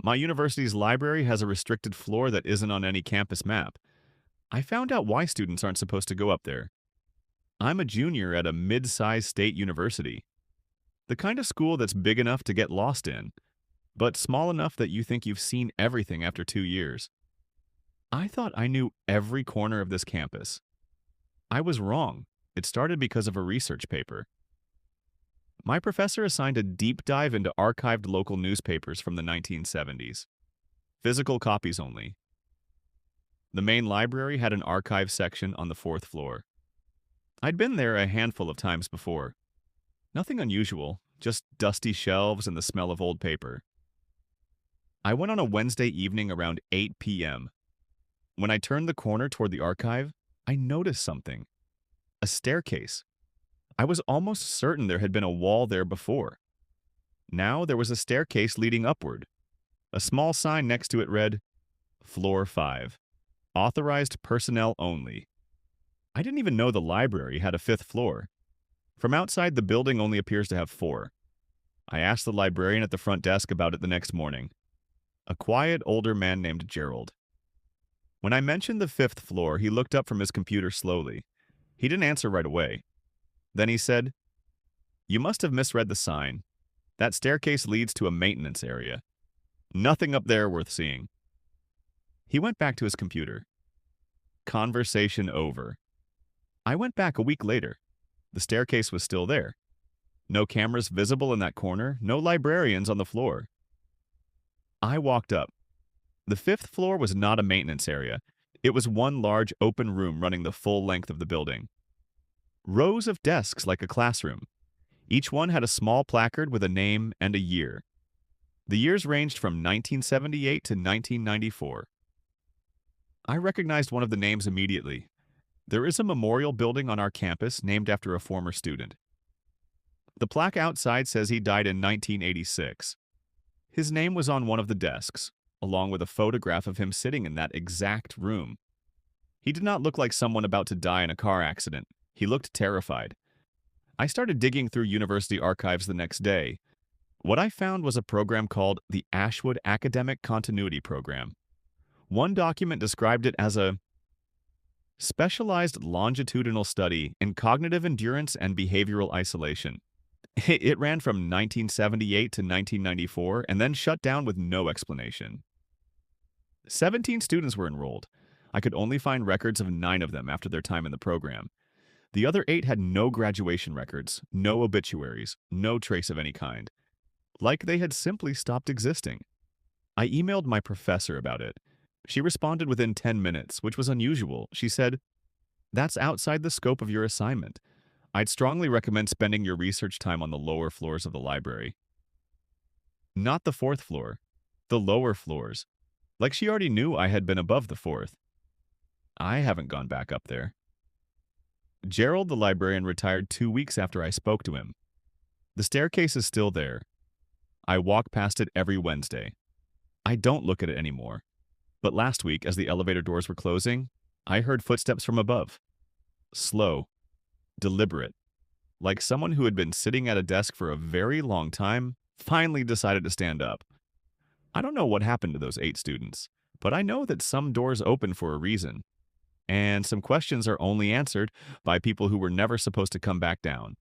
My university's library has a restricted floor that isn't on any campus map. I found out why students aren't supposed to go up there. I'm a junior at a mid-sized state university, the kind of school that's big enough to get lost in, but small enough that you think you've seen everything after 2 years. I thought I knew every corner of this campus. I was wrong. It started because of a research paper. My professor assigned a deep dive into archived local newspapers from the 1970s. Physical copies only. The main library had an archive section on the fourth floor. I'd been there a handful of times before. Nothing unusual, just dusty shelves and the smell of old paper. I went on a Wednesday evening around 8 p.m. When I turned the corner toward the archive, I noticed something. A staircase. I was almost certain there had been a wall there before. Now there was a staircase leading upward. A small sign next to it read, Floor 5. Authorized personnel only. I didn't even know the library had a fifth floor. From outside, the building only appears to have four. I asked the librarian at the front desk about it the next morning. A quiet, older man named Gerald. When I mentioned the fifth floor, he looked up from his computer slowly. He didn't answer right away. Then he said, "You must have misread the sign. That staircase leads to a maintenance area. Nothing up there worth seeing." He went back to his computer. Conversation over. I went back a week later. The staircase was still there. No cameras visible in that corner, no librarians on the floor. I walked up. The fifth floor was not a maintenance area. It was one large open room running the full length of the building. Rows of desks like a classroom. Each one had a small placard with a name and a year. The years ranged from 1978 to 1994. I recognized one of the names immediately. There is a memorial building on our campus named after a former student. The plaque outside says he died in 1986. His name was on one of the desks, along with a photograph of him sitting in that exact room. He did not look like someone about to die in a car accident. He looked terrified. I started digging through university archives the next day. What I found was a program called the Ashwood Academic Continuity Program. One document described it as a specialized longitudinal study in cognitive endurance and behavioral isolation. It ran from 1978 to 1994 and then shut down with no explanation. 17 students were enrolled. I could only find records of 9 of them after their time in the program. The other 8 had no graduation records, no obituaries, no trace of any kind. Like they had simply stopped existing. I emailed my professor about it. She responded within 10 minutes, which was unusual. She said, "That's outside the scope of your assignment. I'd strongly recommend spending your research time on the lower floors of the library." Not the fourth floor, the lower floors. Like she already knew I had been above the fourth. I haven't gone back up there. Gerald, the librarian, retired 2 weeks after I spoke to him. The staircase is still there. I walk past it every Wednesday. I don't look at it anymore. But last week, as the elevator doors were closing, I heard footsteps from above. Slow, deliberate, like someone who had been sitting at a desk for a very long time finally decided to stand up. I don't know what happened to those 8 students, but I know that some doors open for a reason, and some questions are only answered by people who were never supposed to come back down.